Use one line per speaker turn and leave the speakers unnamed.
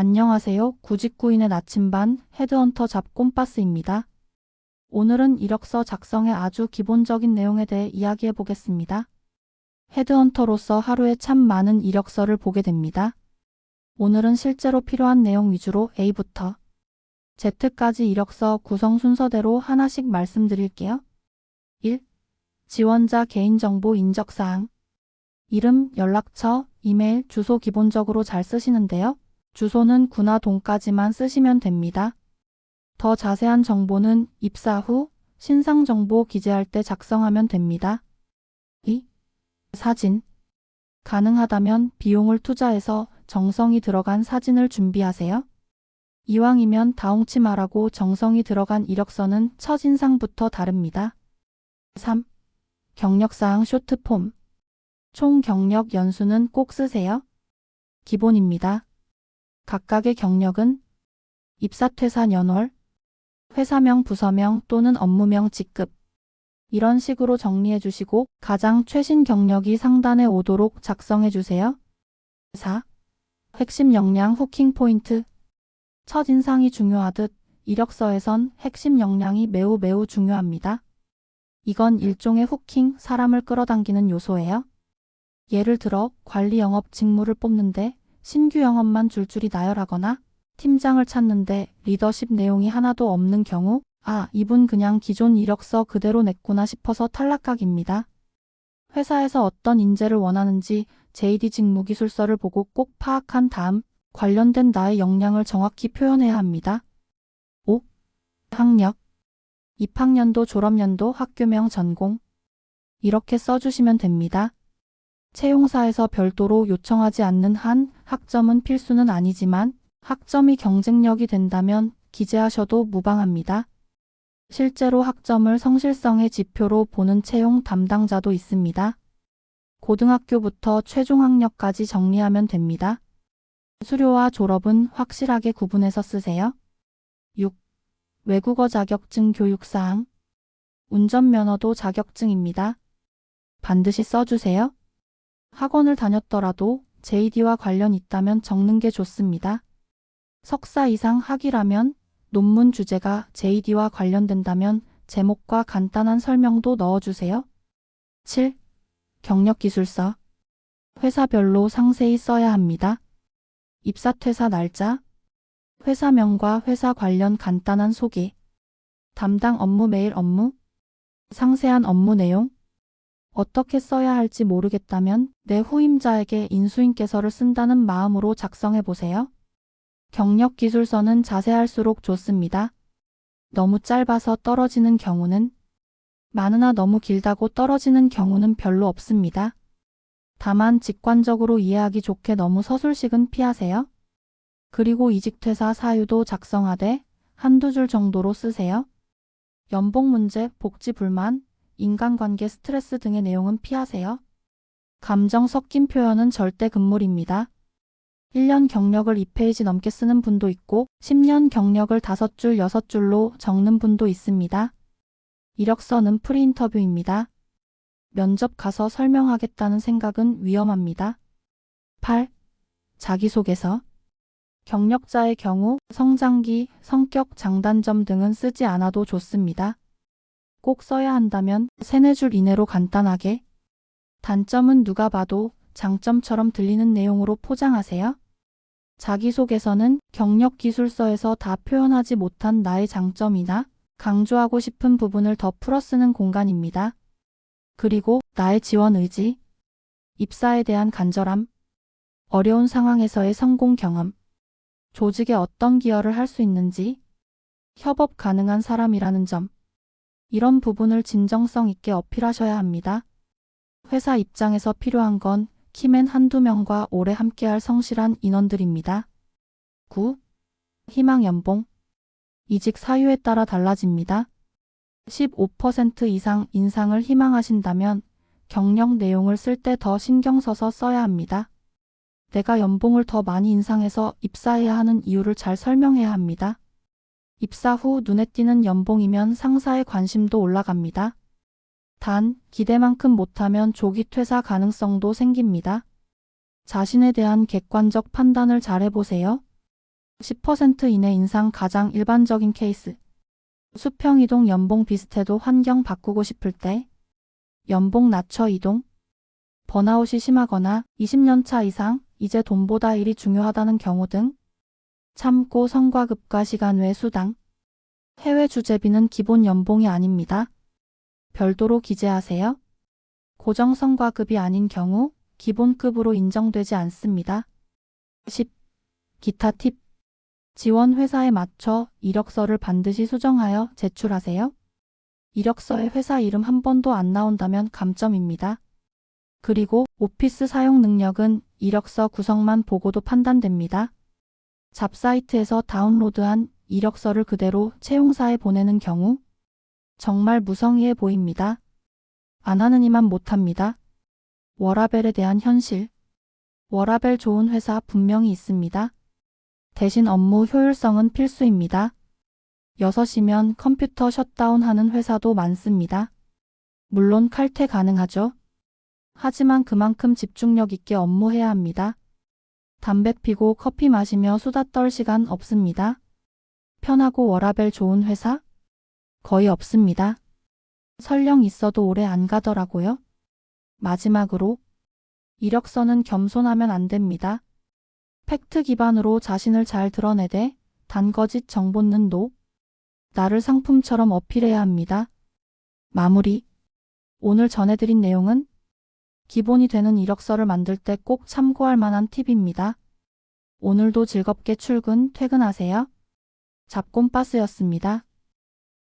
안녕하세요. 구직구인의 나침반 헤드헌터 잡꼼바스입니다. 오늘은 이력서 작성의 아주 기본적인 내용에 대해 이야기해 보겠습니다. 헤드헌터로서 하루에 참 많은 이력서를 보게 됩니다. 오늘은 실제로 필요한 내용 위주로 A부터 Z까지 이력서 구성 순서대로 하나씩 말씀드릴게요. 1. 지원자 개인정보 인적사항. 이름, 연락처, 이메일, 주소 기본적으로 잘 쓰시는데요. 주소는 구나 동까지만 쓰시면 됩니다. 더 자세한 정보는 입사 후 신상정보 기재할 때 작성하면 됩니다. 2. 사진. 가능하다면 비용을 투자해서 정성이 들어간 사진을 준비하세요. 이왕이면 다홍치 말하고 정성이 들어간 이력서는 첫인상부터 다릅니다. 3. 경력사항 쇼트폼. 총 경력 연수는 꼭 쓰세요. 기본입니다. 각각의 경력은 입사 퇴사 연월, 회사명 부서명 또는 업무명 직급 이런 식으로 정리해 주시고 가장 최신 경력이 상단에 오도록 작성해 주세요. 4. 핵심 역량 후킹 포인트. 첫인상이 중요하듯 이력서에선 핵심 역량이 매우 중요합니다. 이건 일종의 후킹, 사람을 끌어당기는 요소예요. 예를 들어 관리 영업 직무를 뽑는데 신규 영업만 줄줄이 나열하거나 팀장을 찾는데 리더십 내용이 하나도 없는 경우 이분 그냥 기존 이력서 그대로 냈구나 싶어서 탈락각입니다. 회사에서 어떤 인재를 원하는지 JD 직무기술서를 보고 꼭 파악한 다음 관련된 나의 역량을 정확히 표현해야 합니다. 5. 학력. 입학연도, 졸업연도, 학교명, 전공 이렇게 써주시면 됩니다. 채용사에서 별도로 요청하지 않는 한 학점은 필수는 아니지만 학점이 경쟁력이 된다면 기재하셔도 무방합니다. 실제로 학점을 성실성의 지표로 보는 채용 담당자도 있습니다. 고등학교부터 최종 학력까지 정리하면 됩니다. 수료와 졸업은 확실하게 구분해서 쓰세요. 6. 외국어 자격증 교육사항. 운전면허도 자격증입니다. 반드시 써주세요. 학원을 다녔더라도 JD와 관련 있다면 적는 게 좋습니다. 석사 이상 학위라면 논문 주제가 JD와 관련된다면 제목과 간단한 설명도 넣어주세요. 7. 경력기술서. 회사별로 상세히 써야 합니다. 입사 퇴사 날짜, 회사명과 회사 관련 간단한 소개, 담당 업무 메일 업무, 상세한 업무 내용. 어떻게 써야 할지 모르겠다면 내 후임자에게 인수인계서를 쓴다는 마음으로 작성해 보세요. 경력기술서는 자세할수록 좋습니다. 너무 짧아서 떨어지는 경우는 많으나 너무 길다고 떨어지는 경우는 별로 없습니다. 다만 직관적으로 이해하기 좋게 너무 서술식은 피하세요. 그리고 이직퇴사 사유도 작성하되 한두 줄 정도로 쓰세요. 연봉 문제, 복지 불만, 인간관계 스트레스 등의 내용은 피하세요. 감정 섞인 표현은 절대 금물입니다. 1년 경력을 2페이지 넘게 쓰는 분도 있고 10년 경력을 5줄, 6줄로 적는 분도 있습니다. 이력서는 프리인터뷰입니다. 면접 가서 설명하겠다는 생각은 위험합니다. 8. 자기소개서. 경력자의 경우 성장기, 성격, 장단점 등은 쓰지 않아도 좋습니다. 꼭 써야 한다면 3-4줄 이내로 간단하게, 단점은 누가 봐도 장점처럼 들리는 내용으로 포장하세요. 자기소개서는 경력기술서에서 다 표현하지 못한 나의 장점이나 강조하고 싶은 부분을 더 풀어쓰는 공간입니다. 그리고 나의 지원 의지, 입사에 대한 간절함, 어려운 상황에서의 성공 경험, 조직에 어떤 기여를 할 수 있는지, 협업 가능한 사람이라는 점, 이런 부분을 진정성 있게 어필하셔야 합니다. 회사 입장에서 필요한 건 키맨 한두 명과 오래 함께할 성실한 인원들입니다. 9. 희망 연봉. 이직 사유에 따라 달라집니다. 15% 이상 인상을 희망하신다면 경력 내용을 쓸 때 더 신경 써서 써야 합니다. 내가 연봉을 더 많이 인상해서 입사해야 하는 이유를 잘 설명해야 합니다. 입사 후 눈에 띄는 연봉이면 상사의 관심도 올라갑니다. 단, 기대만큼 못하면 조기 퇴사 가능성도 생깁니다. 자신에 대한 객관적 판단을 잘 해보세요. 10% 이내 인상 가장 일반적인 케이스. 수평 이동 연봉 비슷해도 환경 바꾸고 싶을 때. 연봉 낮춰 이동. 번아웃이 심하거나 20년 차 이상 이제 돈보다 일이 중요하다는 경우 등. 참고 성과급과 시간 외 수당. 해외 주재비는 기본 연봉이 아닙니다. 별도로 기재하세요. 고정 성과급이 아닌 경우 기본급으로 인정되지 않습니다. 10. 기타 팁. 지원 회사에 맞춰 이력서를 반드시 수정하여 제출하세요. 이력서에 회사 이름 한 번도 안 나온다면 감점입니다. 그리고 오피스 사용 능력은 이력서 구성만 보고도 판단됩니다. 잡사이트에서 다운로드한 이력서를 그대로 채용사에 보내는 경우 정말 무성의해 보입니다. 안 하는 이만 못합니다. 워라벨에 대한 현실. 워라벨 좋은 회사 분명히 있습니다. 대신 업무 효율성은 필수입니다. 6시면 컴퓨터 셧다운하는 회사도 많습니다. 물론 칼퇴 가능하죠. 하지만 그만큼 집중력 있게 업무해야 합니다. 담배 피고 커피 마시며 수다 떨 시간 없습니다. 편하고 워라벨 좋은 회사? 거의 없습니다. 설령 있어도 오래 안 가더라고요. 마지막으로 이력서는 겸손하면 안 됩니다. 팩트 기반으로 자신을 잘 드러내되 단거짓 정보는 노. 나를 상품처럼 어필해야 합니다. 마무리. 오늘 전해드린 내용은 기본이 되는 이력서를 만들 때 꼭 참고할 만한 팁입니다. 오늘도 즐겁게 출근, 퇴근하세요. 잡꼼바스였습니다.